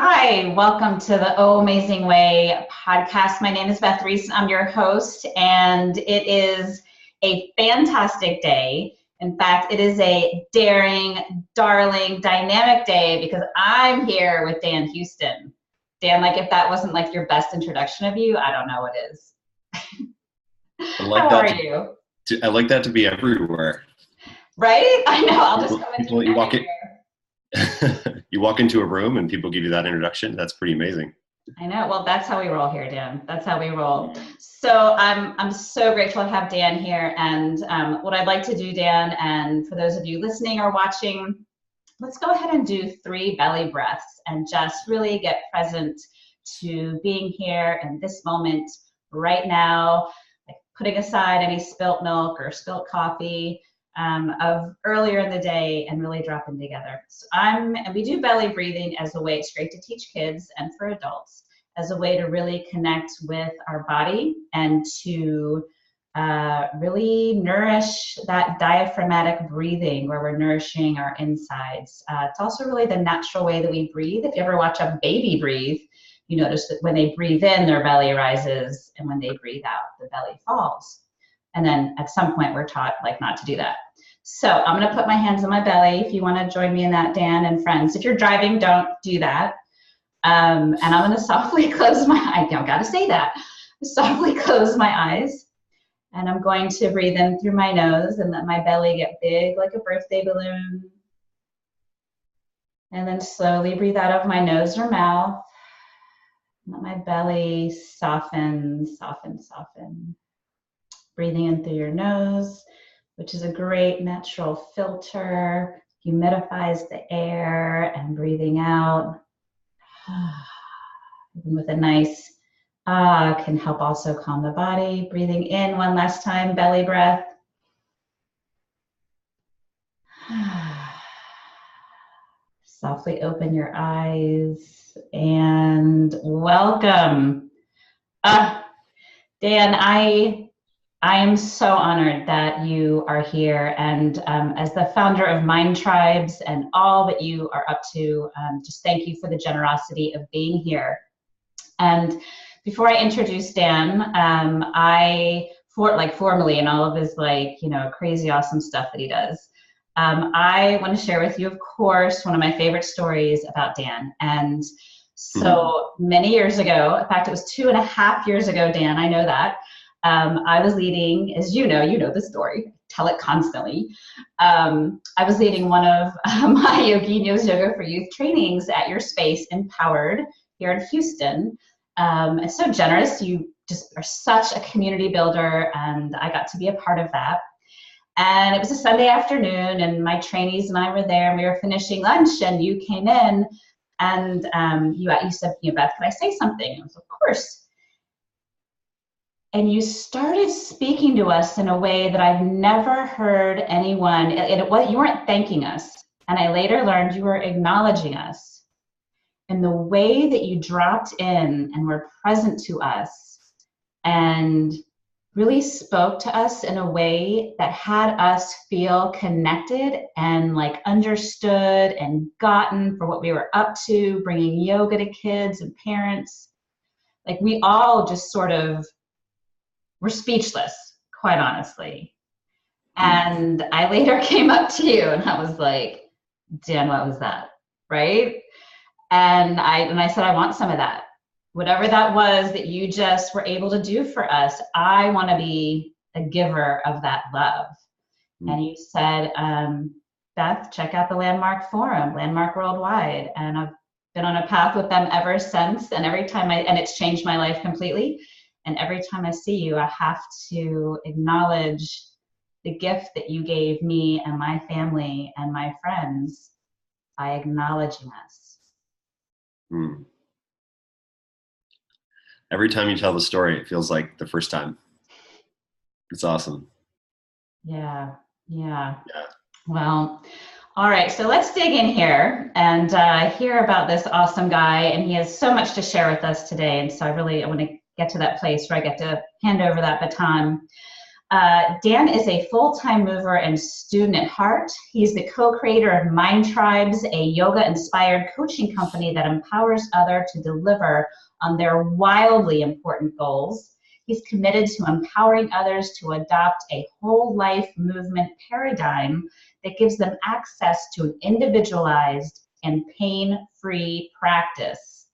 Hi, welcome to the OHMazing Way podcast. My name is Beth Reese. I'm your host, and it is a fantastic day. In fact, it is a daring, darling, dynamic day because I'm here with Dan Houston. Dan, like if that wasn't like your best introduction of you, I don't know what is. How are you? I like that to be everywhere. Right? I know. I'll just come into you walk into a room and people give you that introduction. That's pretty amazing. I know. Well, that's how we roll here, Dan. That's how we roll. So I'm so grateful to have Dan here. And what I'd like to do, Dan, and for those of you listening or watching, let's go ahead and do 3 belly breaths and just really get present to being here in this moment right now, like putting aside any spilt milk or spilt coffee of earlier in the day and really dropping together. So we do belly breathing as a way, it's great to teach kids and for adults, as a way to really connect with our body and to really nourish that diaphragmatic breathing where we're nourishing our insides. It's also really the natural way that we breathe. If you ever watch a baby breathe, you notice that when they breathe in, their belly rises, and when they breathe out, the belly falls. And then at some point we're taught like not to do that. So I'm going to put my hands on my belly. If you want to join me in that, Dan and friends, if you're driving, don't do that. And I'm going to softly close my eyes. I got to say that. Softly close my eyes. And I'm going to breathe in through my nose and let my belly get big like a birthday balloon. And then slowly breathe out of my nose or mouth. Let my belly soften, soften, soften. Breathing in through your nose, which is a great natural filter, humidifies the air, and breathing out with a nice can help also calm the body. Breathing in one last time, belly breath. Softly open your eyes and welcome. Dan, I am so honored that you are here, and as the founder of Mind Tribes and all that you are up to, just thank you for the generosity of being here. And before I introduce Dan, formally and all of his crazy awesome stuff that he does, I want to share with you, of course, one of my favorite stories about Dan. And so many years ago, in fact, it was 2.5 years ago, Dan, I know that. I was leading, as you know the story, tell it constantly. I was leading one of my Yoginos Yoga for Youth trainings at your space, Empowered, here in Houston. It's so generous. You just are such a community builder, and I got to be a part of that. And it was a Sunday afternoon, and my trainees and I were there, and we were finishing lunch, and you came in, and you said, Beth, can I say something? I was, of course. And you started speaking to us in a way that I've never heard anyone, you weren't thanking us. And I later learned you were acknowledging us. And the way that you dropped in and were present to us and really spoke to us in a way that had us feel connected and like understood and gotten for what we were up to, bringing yoga to kids and parents. Like we all just sort of were speechless, quite honestly. And I later came up to you and I was like, Dan, what was that? Right? And I said, I want some of that. Whatever that was that you just were able to do for us, I want to be a giver of that love. And you said, Beth, check out the Landmark Forum, Landmark Worldwide. And I've been on a path with them ever since. And every time and it's changed my life completely. And every time I see you, I have to acknowledge the gift that you gave me and my family and my friends by acknowledging us. Every time you tell the story, it feels like the first time. It's awesome. Yeah. Well, all right, so let's dig in here and hear about this awesome guy. And he has so much to share with us today. And so I want to get to that place where I get to hand over that baton. Dan is a full-time mover and student at heart. He's the co-creator of Mind Tribes, a yoga-inspired coaching company that empowers others to deliver on their wildly important goals. He's committed to empowering others to adopt a whole life movement paradigm that gives them access to an individualized and pain-free practice.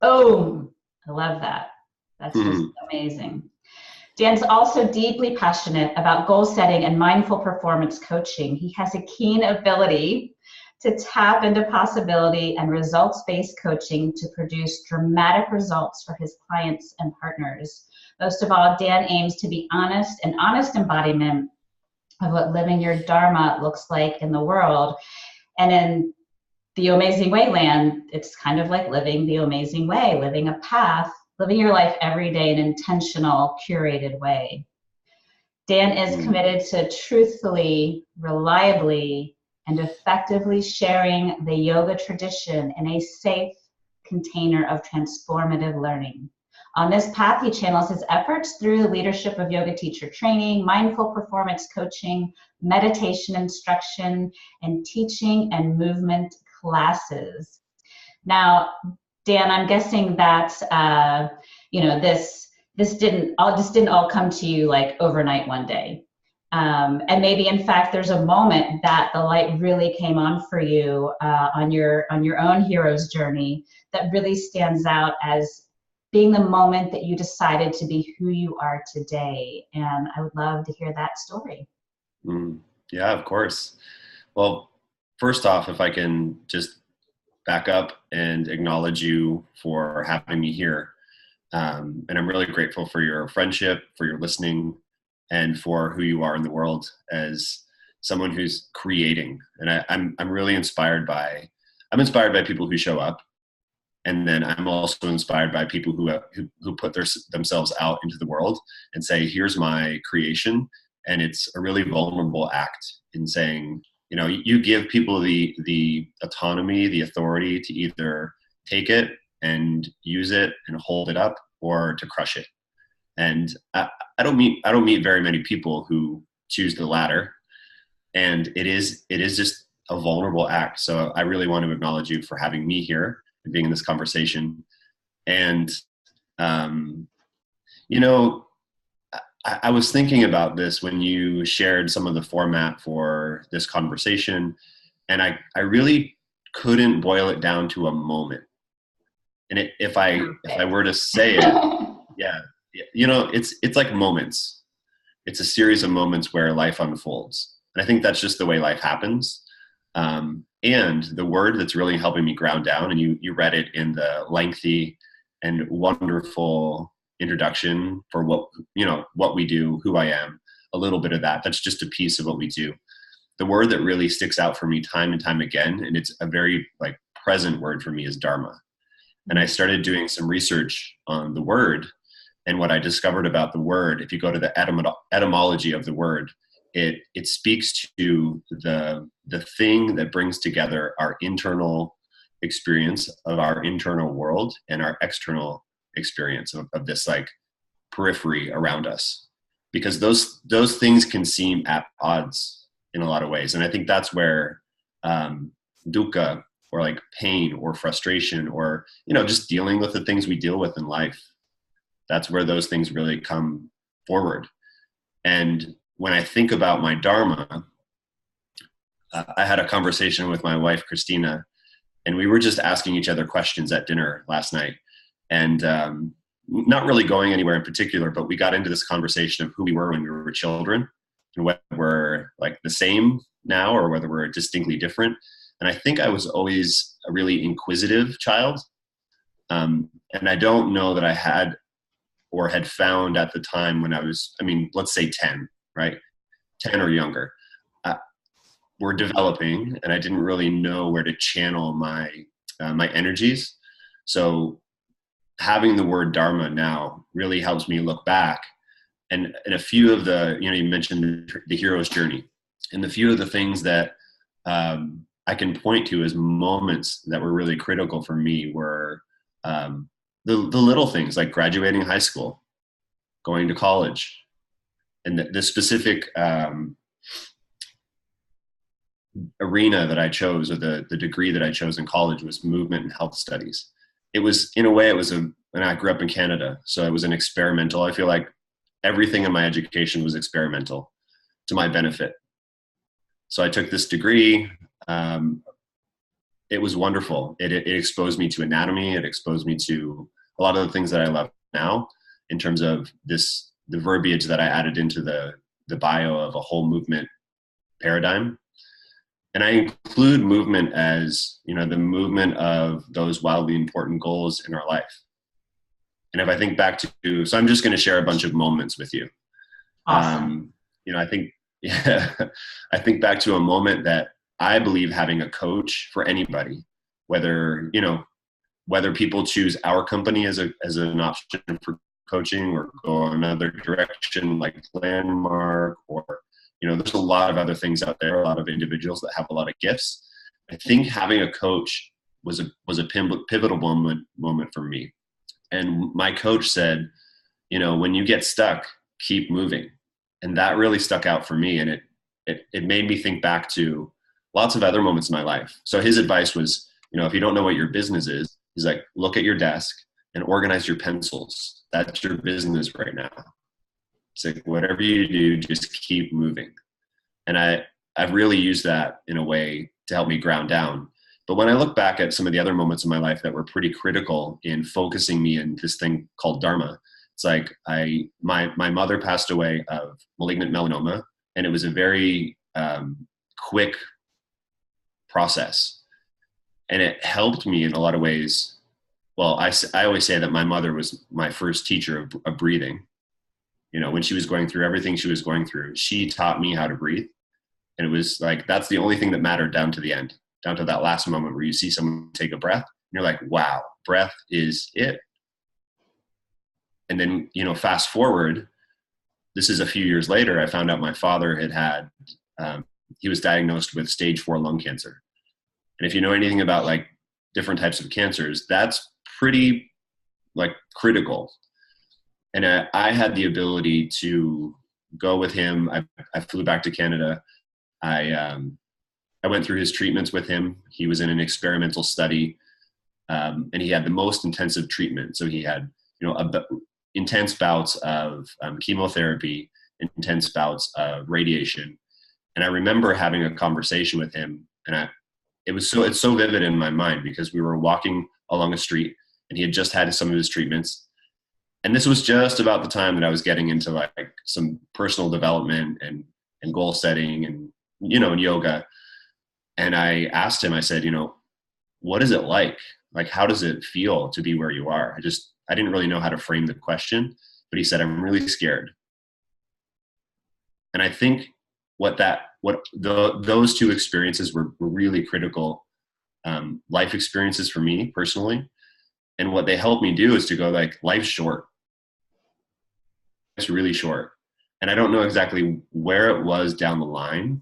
Oh, I love that. That's just amazing. Dan's also deeply passionate about goal setting and mindful performance coaching. He has a keen ability to tap into possibility and results-based coaching to produce dramatic results for his clients and partners. Most of all, Dan aims to be honest, an honest embodiment of what living your Dharma looks like in the world. And in the OHMazing Way land, it's kind of like living the OHMazing Way, living a path, living your life every day in an intentional, curated way. Dan is committed to truthfully, reliably, and effectively sharing the yoga tradition in a safe container of transformative learning. On this path, he channels his efforts through the leadership of yoga teacher training, mindful performance coaching, meditation instruction, and teaching and movement classes. Now, Dan, I'm guessing that this didn't all come to you like overnight one day, and maybe in fact there's a moment that the light really came on for you on your own hero's journey that really stands out as being the moment that you decided to be who you are today. And I would love to hear that story. Yeah, of course. Well, first off, if I can just back up and acknowledge you for having me here. And I'm really grateful for your friendship, for your listening, and for who you are in the world as someone who's creating. And I'm really inspired by people who show up. And then I'm also inspired by people who put themselves out into the world and say, here's my creation. And it's a really vulnerable act in saying, you give people the autonomy, the authority to either take it and use it and hold it up, or to crush it. And I don't meet very many people who choose the latter. And it is just a vulnerable act. So I really want to acknowledge you for having me here and being in this conversation. And I was thinking about this when you shared some of the format for this conversation, and I really couldn't boil it down to a moment. And if I were to say it, it's like moments. It's a series of moments where life unfolds. And I think that's just the way life happens. And the word that's really helping me ground down, and you read it in the lengthy and wonderful introduction for what we do, who I am, a little bit of that. That's just a piece of what we do. The word that really sticks out for me time and time again, and it's a very present word for me, is Dharma. And I started doing some research on the word, and what I discovered about the word, if you go to the etymology of the word, it speaks to the thing that brings together our internal experience of our internal world and our external experience of this periphery around us, because those things can seem at odds in a lot of ways. And I think that's where dukkha, or pain or frustration, or just dealing with the things we deal with in life, that's where those things really come forward. And when I think about my Dharma, I had a conversation with my wife, Christina, and we were just asking each other questions at dinner last night. And not really going anywhere in particular, but we got into this conversation of who we were when we were children, and whether we're the same now or whether we're distinctly different. And I think I was always a really inquisitive child. And I don't know that I had found at the time when I was, let's say 10, right? 10 or younger. We're developing, and I didn't really know where to channel my energies. So having the word Dharma now really helps me look back, and a few of the, you mentioned the hero's journey, and the few of the things that I can point to as moments that were really critical for me were the little things like graduating high school, going to college, And the specific arena that I chose, or the degree that I chose in college, was movement and health studies. It was, in a way, and I grew up in Canada, so it was an experimental. I feel like everything in my education was experimental to my benefit. So I took this degree. It was wonderful. It exposed me to anatomy. It exposed me to a lot of the things that I love now, in terms of the verbiage that I added into the bio of a whole movement paradigm. And I include movement as, the movement of those wildly important goals in our life. And if I think back to, so I'm just going to share a bunch of moments with you. Awesome. I think back to a moment that I believe having a coach for anybody, whether people choose our company as an option for coaching, or go another direction like Landmark, or, there's a lot of other things out there, a lot of individuals that have a lot of gifts. I think having a coach was a pivotal moment for me. And my coach said, when you get stuck, keep moving. And that really stuck out for me. And it made me think back to lots of other moments in my life. So his advice was, if you don't know what your business is, he's like, look at your desk and organize your pencils. That's your business right now. It's like, whatever you do, just keep moving. And I've really used that in a way to help me ground down. But when I look back at some of the other moments in my life that were pretty critical in focusing me in this thing called Dharma, it's like my mother passed away of malignant melanoma, and it was a very quick process. And it helped me in a lot of ways. Well, I always say that my mother was my first teacher of breathing. When she was going through everything she was going through, she taught me how to breathe. And it was like, that's the only thing that mattered down to the end, down to that last moment where you see someone take a breath. And you're like, wow, breath is it. And then, fast forward, this is a few years later, I found out my father he was diagnosed with stage 4 lung cancer. And if you know anything about like different types of cancers, that's pretty like critical. And I had the ability to go with him. I flew back to Canada. I went through his treatments with him. He was in an experimental study, and he had the most intensive treatment. So he had, intense bouts of chemotherapy, intense bouts of radiation. And I remember having a conversation with him, and it's so vivid in my mind, because we were walking along a street and he had just had some of his treatments. And this was just about the time that I was getting into like some personal development and goal setting and, and yoga. And I asked him, I said, what is it like? Like, how does it feel to be where you are? I didn't really know how to frame the question, but he said, I'm really scared. And I think those two experiences were really critical life experiences for me personally. And what they helped me do is to go like, life's short. It's really short. And I don't know exactly where it was down the line,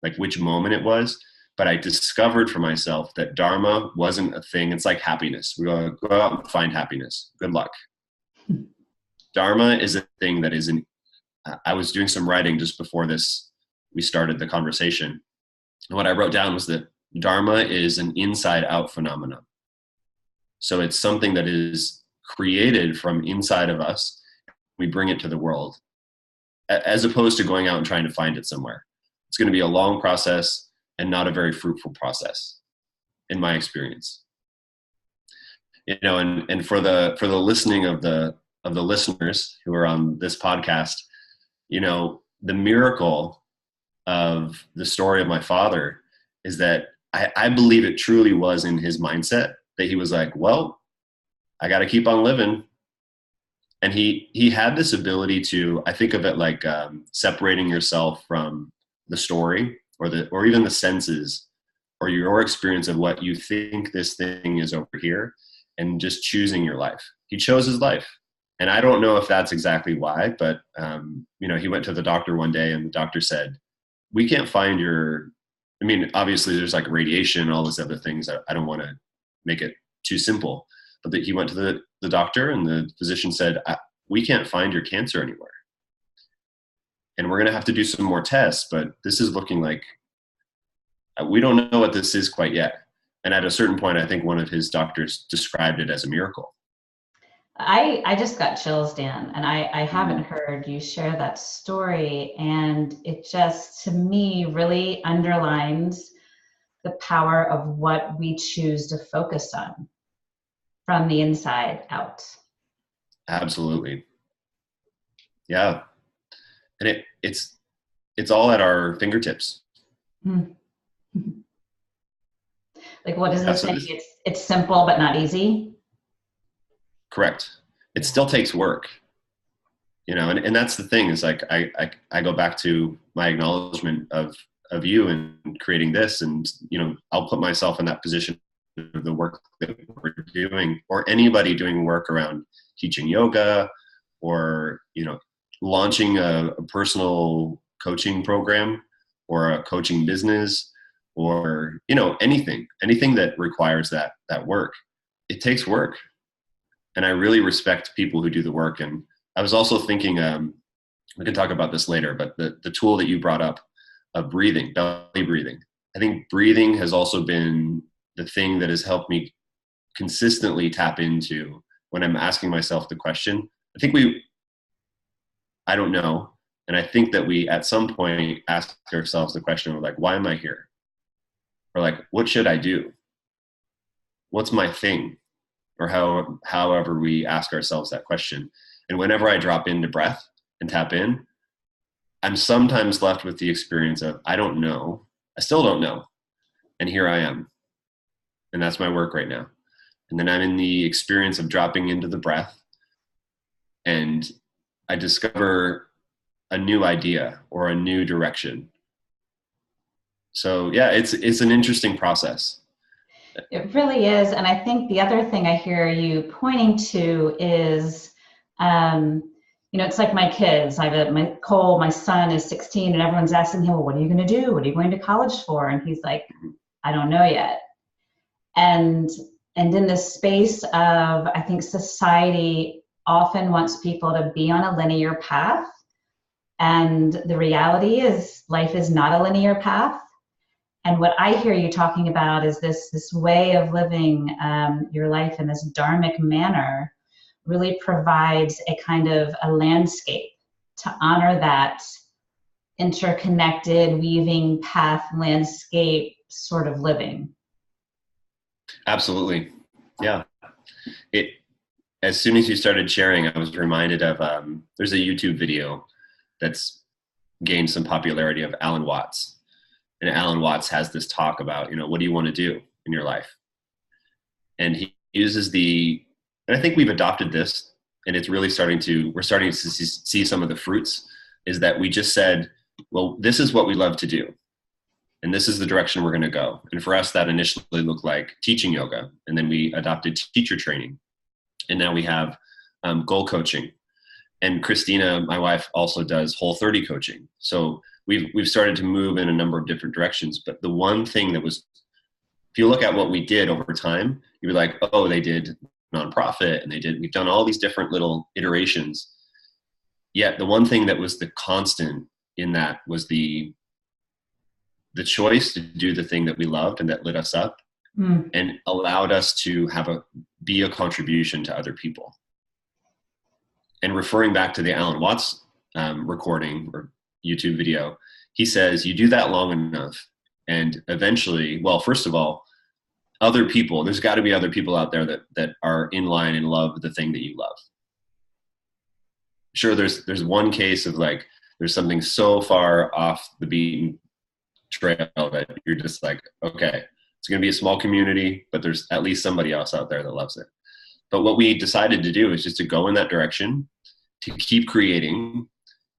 like which moment it was, but I discovered for myself that Dharma wasn't a thing. It's like happiness. We go out and find happiness. Good luck. Dharma is a thing that I was doing some writing just before we started the conversation. And what I wrote down was that Dharma is an inside out phenomenon. So it's something that is created from inside of us. We bring it to the world, as opposed to going out and trying to find it somewhere. It's going to be a long process and not a very fruitful process, in my experience. And for the listening of the listeners who are on this podcast, the miracle of the story of my father is that I believe it truly was in his mindset that he was like, well, I got to keep on living. And he had this ability to, I think of it like separating yourself from the story or even the senses or your experience of what you think this thing is over here, and just choosing your life. He chose his life. And I don't know if that's exactly why, but he went to the doctor one day and the doctor said, we can't find obviously there's like radiation and all these other things. I don't want to make it too simple, but that he went to the doctor and the physician said, we can't find your cancer anywhere. and we're going to have to do some more tests, but this is looking like we don't know what this is quite yet. And at a certain point, I think one of his doctors described it as a miracle. I just got chills, Dan, and I haven't heard you share that story. And it just, to me, really underlines the power of what we choose to focus on from the inside out. Absolutely. Yeah. And it's all at our fingertips. Like, what does it say? It's simple, but not easy. Correct. It still takes work, and that's the thing is like, I go back to my acknowledgement of you and creating this, and, I'll put myself in that position of the work that we're doing, or anybody doing work around teaching yoga, or, launching a personal coaching program or a coaching business, or, anything that requires that work. It takes work. And I really respect people who do the work. And I was also thinking, we can talk about this later, but the tool that you brought up of breathing, belly breathing, I think breathing has also been the thing that has helped me consistently tap into when I'm asking myself the question. I don't know. And I think that we, at some point, ask ourselves the question of like, why am I here? Or like, what should I do? What's my thing? Or however we ask ourselves that question. And whenever I drop into breath and tap in, I'm sometimes left with the experience of, I don't know. I still don't know. And here I am. And that's my work right now. And then I'm in the experience of dropping into the breath, and I discover a new idea or a new direction. So yeah, it's an interesting process. It really is. And I think the other thing I hear you pointing to is, it's like my kids. My son is 16, and everyone's asking him, well, what are you going to do? What are you going to college for? And he's like, I don't know yet. And in this space of, I think society often wants people to be on a linear path. And the reality is life is not a linear path. And what I hear you talking about is this way of living your life in this dharmic manner really provides a kind of a landscape to honor that interconnected, weaving path landscape sort of living. Absolutely. Yeah. As soon as you started sharing, I was reminded of, there's a YouTube video that's gained some popularity of Alan Watts. And Alan Watts has this talk about, what do you want to do in your life? And he uses and I think we've adopted this, and it's really we're starting to see some of the fruits, is that we just said, well, this is what we love to do. And this is the direction we're going to go. And for us, that initially looked like teaching yoga. And then we adopted teacher training. And now we have goal coaching. And Christina, my wife, also does Whole30 coaching. So we've started to move in a number of different directions. But the one thing that was, if you look at what we did over time, you'd be like, oh, they did nonprofit, and we've done all these different little iterations. Yet the one thing that was the constant in that was the choice to do the thing that we loved and that lit us up, and allowed us to be a contribution to other people. And referring back to the Alan Watts recording or YouTube video, he says, you do that long enough, and eventually, well, first of all, other people, there's got to be other people out there that are in line and love the thing that you love. Sure, there's one case of like, there's something so far off the beaten trail that you're just like, okay, it's going to be a small community, but there's at least somebody else out there that loves it. But what we decided to do is just to go in that direction, to keep creating.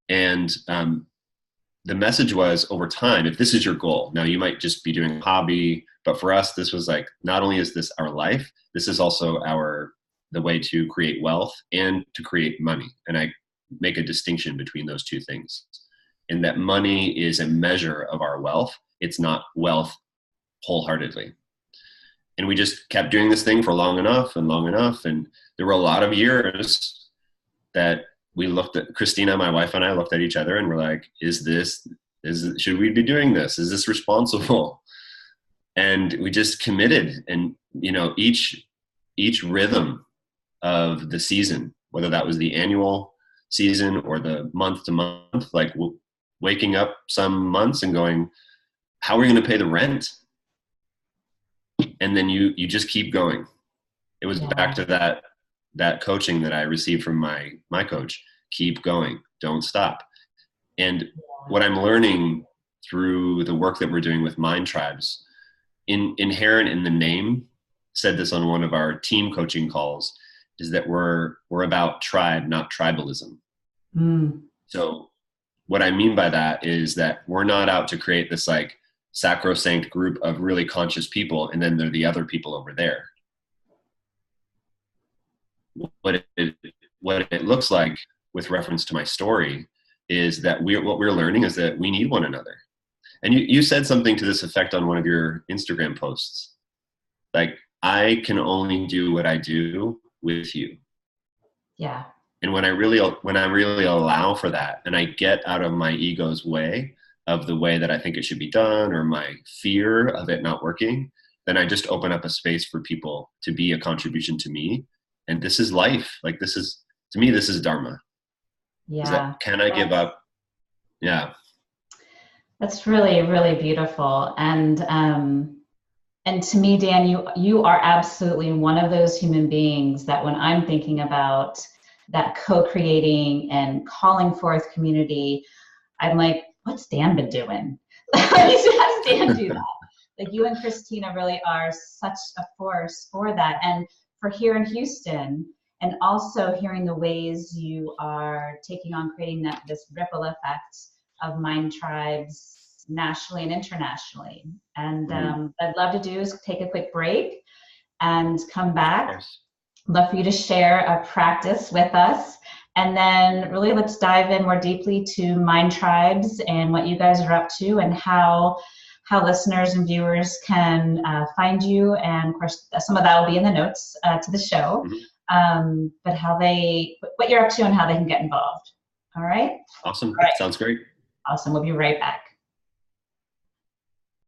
And the message was, over time, if this is your goal, now you might just be doing a hobby, but for us, this was like, not only is this our life, this is also the way to create wealth and to create money. And I make a distinction between those two things, in that money is a measure of our wealth. It's not wealth wholeheartedly. And we just kept doing this thing for long enough. And there were a lot of years that we looked at Christina, my wife, and I looked at each other and we're like, should we be doing this? Is this responsible? And we just committed. And, you know, each rhythm of the season, whether that was the annual season or the month to month, like waking up some months and going, how are we going to pay the rent? And then you just keep going. It was back to that coaching that I received from my coach. Keep going, don't stop. And what I'm learning through the work that we're doing with Mind Tribes, inherent in the name, said this on one of our team coaching calls, is that we're about tribe, not tribalism. So what I mean by that is that we're not out to create this like sacrosanct group of really conscious people, and then they're the other people over there. What it looks like, with reference to my story, is that what we're learning is that we need one another. And you said something to this effect on one of your Instagram posts. Like, I can only do what I do with you. Yeah. And when I really allow for that, and I get out of my ego's way of the way that I think it should be done, or my fear of it not working, then I just open up a space for people to be a contribution to me. And this is life. Like, this is, to me, this is Dharma. Yeah. Can I give up? Yeah. That's really, really beautiful. And to me, Dan, you are absolutely one of those human beings that when I'm thinking about that co-creating and calling forth community, I'm like, what's Dan been doing? How does Dan do that? Like, you and Christina really are such a force for that. And for here in Houston, and also hearing the ways you are taking on creating this ripple effect of Mind Tribes nationally and internationally. And what I'd love to do is take a quick break and come back. Love for you to share a practice with us. And then really let's dive in more deeply to Mind Tribes and what you guys are up to, and how listeners and viewers can find you. And of course, some of that will be in the notes to the show. But what you're up to and how they can get involved. All right? Awesome. All right. Sounds great. Awesome. We'll be right back.